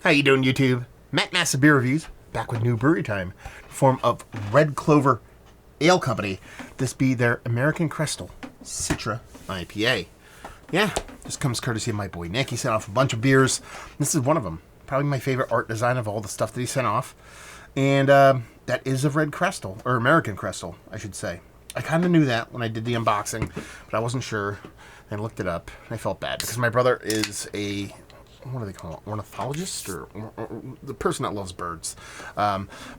How you doing, YouTube? Matt Massive Beer Reviews, back with new brewery time. Form of Red Clover Ale Company. This be their American Krestal Citra IPA. Yeah, this comes courtesy of my boy Nick. He sent off a bunch of beers. This is one of them. Probably my favorite art design of all the stuff that he sent off. And that is of Red Krestal, or American Krestal, I should say. I kind of knew that when I did the unboxing, but I wasn't sure. I looked it up. I felt bad because my brother is a, what do they call it, ornithologist, or the person that loves birds.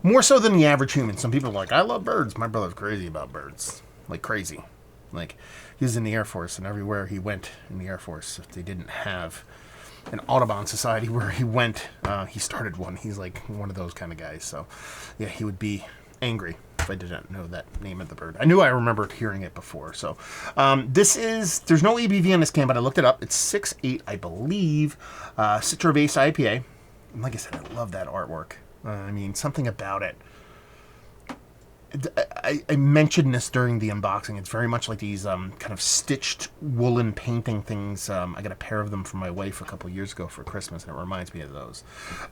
More so than the average human. Some people are like, I love birds. My brother's crazy about birds. Like crazy. Like, he was in the Air Force, and everywhere he went in the Air Force, if they didn't have an Audubon Society where he went, he started one. He's like one of those kind of guys. So, yeah, he would be angry if I didn't know that name of the bird. I knew I remembered hearing it before. So, there's no ABV on this can, but I looked it up. It's 6.8, I believe, Citra-based IPA. And like I said, I love that artwork. I mean, something about it. I mentioned this during the unboxing. It's very much like these kind of stitched woolen painting things. I got a pair of them from my wife a couple years ago for Christmas, and it reminds me of those.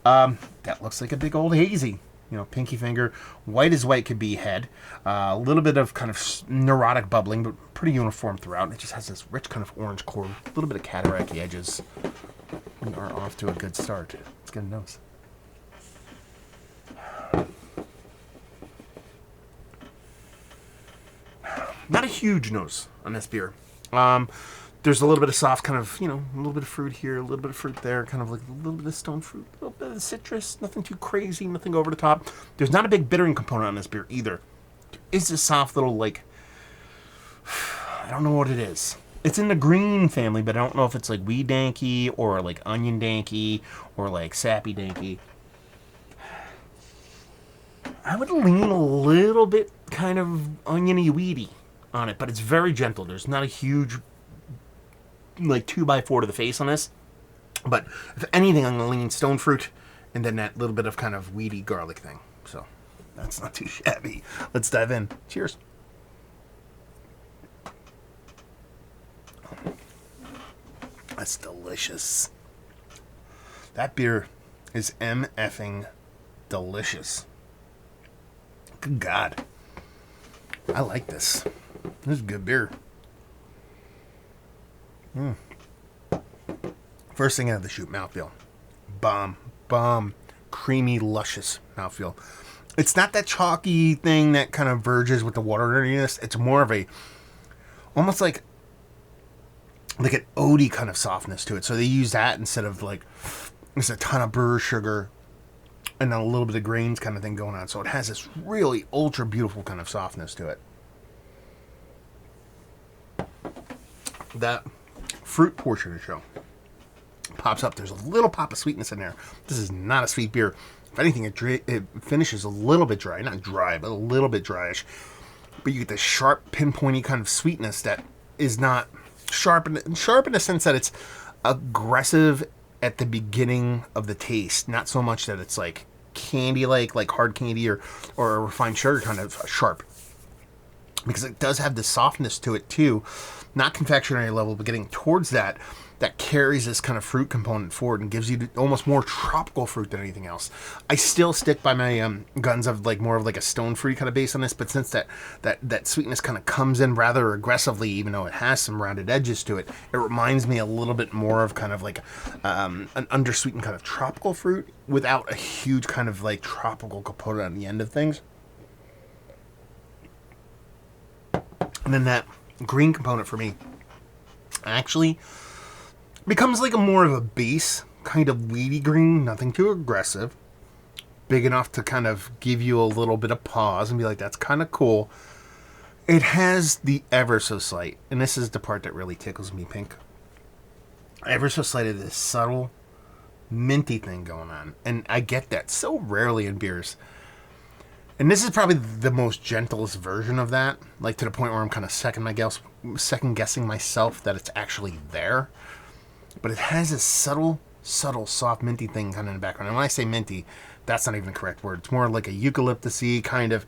That looks like a big old hazy. You know, pinky finger, white as white could be head. A little bit of kind of neurotic bubbling, but pretty uniform throughout. It just has this rich kind of orange core, a little bit of cataract edges. We are off to a good start. Let's get a nose. Not a huge nose on this beer. There's a little bit of soft kind of, a little bit of fruit here, a little bit of fruit there, kind of like a little bit of stone fruit, a little bit of citrus, nothing too crazy, nothing over the top. There's not a big bittering component on this beer either. There is a soft little, like, I don't know what it is. It's in the green family, but I don't know if it's like weed danky or like onion danky or like sappy danky. I would lean a little bit kind of oniony weedy on it, but it's very gentle. There's not a huge, like, 2x4 to the face on this. But if anything, I'm going to lean stone fruit and then that little bit of kind of weedy garlic thing. So that's not too shabby. Let's dive in. Cheers. That's delicious. That beer is MFing delicious. Good God. I like this. This is good beer. First thing out of the chute, mouthfeel. Bomb. Creamy, luscious mouthfeel. It's not that chalky thing that kind of verges with the wateriness. It's more of a, almost like an oaty kind of softness to it. So they use that instead of like, there's a ton of brewer sugar and then a little bit of grains kind of thing going on. So it has this really ultra beautiful kind of softness to it. That fruit portion of the show pops up. There's a little pop of sweetness in there. This is not a sweet beer. If anything, it finishes a little bit dry. Not dry, but a little bit dryish. But you get this sharp, pinpointy kind of sweetness that is not sharp in the sense that it's aggressive at the beginning of the taste. Not so much that it's like candy, like hard candy or a refined sugar kind of sharp. Because it does have the softness to it too. Not confectionery level, but getting towards that carries this kind of fruit component forward and gives you almost more tropical fruit than anything else. I still stick by my guns of like more of like a stone fruit kind of base on this, but since that sweetness kind of comes in rather aggressively, even though it has some rounded edges to it, it reminds me a little bit more of kind of like an undersweetened kind of tropical fruit without a huge kind of like tropical component on the end of things. And then that green component for me actually becomes like a more of a base kind of weedy green, nothing too aggressive, big enough to kind of give you a little bit of pause and be like, that's kind of cool. It has the ever so slight, and this is the part that really tickles me pink, ever so slight of this subtle minty thing going on. And I get that so rarely in beers. And this is probably the most gentlest version of that, like to the point where I'm kind of second guessing myself that it's actually there. But it has this subtle, soft minty thing kind of in the background. And when I say minty, that's not even the correct word. It's more like a eucalyptus-y kind of,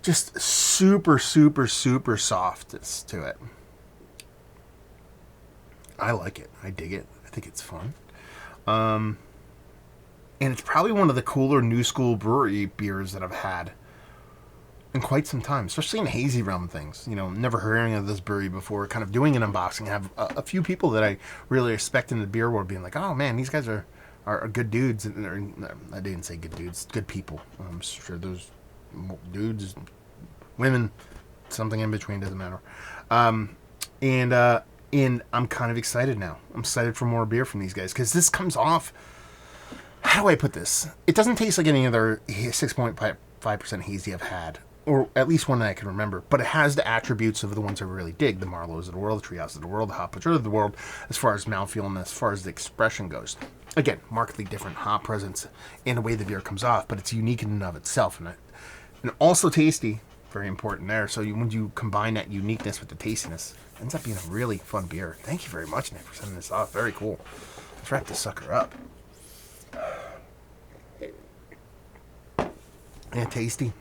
just super soft to it. I like it. I dig it. I think it's fun. And it's probably one of the cooler new school brewery beers that I've had in quite some time, especially in Hazie realm things. You know, never hearing of this brewery before, kind of doing an unboxing. I have a few people that I really respect in the beer world being like, oh man, these guys are good dudes. And I didn't say good dudes, good people. I'm sure those dudes, women, something in between, doesn't matter. And I'm kind of excited now. I'm excited for more beer from these guys because this comes off. How do I put this? It doesn't taste like any other 6.5% hazy I've had, or at least one that I can remember. But it has the attributes of the ones I really dig: the Marlows of the world, the Treehouse of the world, the Hop Patrol of the world, as far as mouthfeel and as far as the expression goes. Again, markedly different hop presence in the way the beer comes off, but it's unique in and of itself, and also tasty. Very important there. So when you combine that uniqueness with the tastiness, it ends up being a really fun beer. Thank you very much, Nick, for sending this off. Very cool. Let's wrap this sucker up. Yeah, tasty.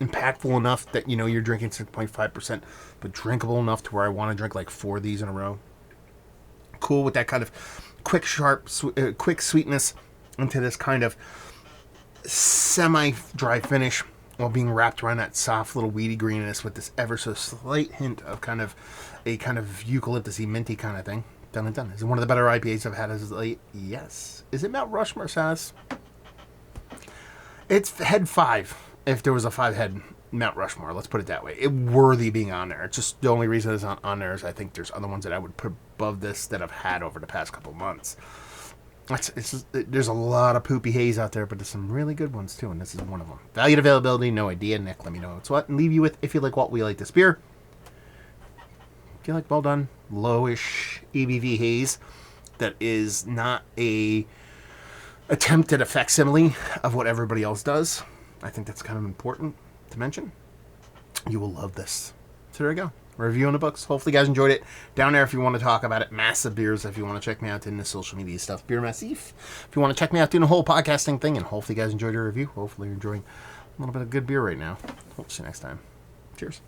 Impactful enough that, you know, you're drinking 6.5%, but drinkable enough to where I want to drink like 4 of these in a row. Cool with that kind of quick, sharp, quick sweetness into this kind of semi-dry finish, while being wrapped around that soft little weedy greeniness with this ever so slight hint of kind of eucalyptusy minty kind of thing. Done and done. Is it one of the better IPAs I've had as late? Yes. Is it Mount Rushmore size? It's head 5. If there was a 5-head Mount Rushmore, let's put it that way. It worthy being on there. It's just the only reason it's not on there is I think there's other ones that I would put above this that I've had over the past couple of months. There's a lot of poopy haze out there, but there's some really good ones too, and this is one of them. Valued availability, no idea. Nick, let me know what's what, and leave you with, if you like what we like this beer. If you like well done, lowish ABV haze that is not a attempt at a facsimile of what everybody else does, I think that's kind of important to mention. You will love this. So there you go. Review on the books. Hopefully you guys enjoyed it. Down there if you want to talk about it. Massive Beers if you want to check me out in the social media stuff. Beer Massif if you want to check me out doing the whole podcasting thing. And hopefully you guys enjoyed your review. Hopefully you're enjoying a little bit of good beer right now. Hope to see you next time. Cheers.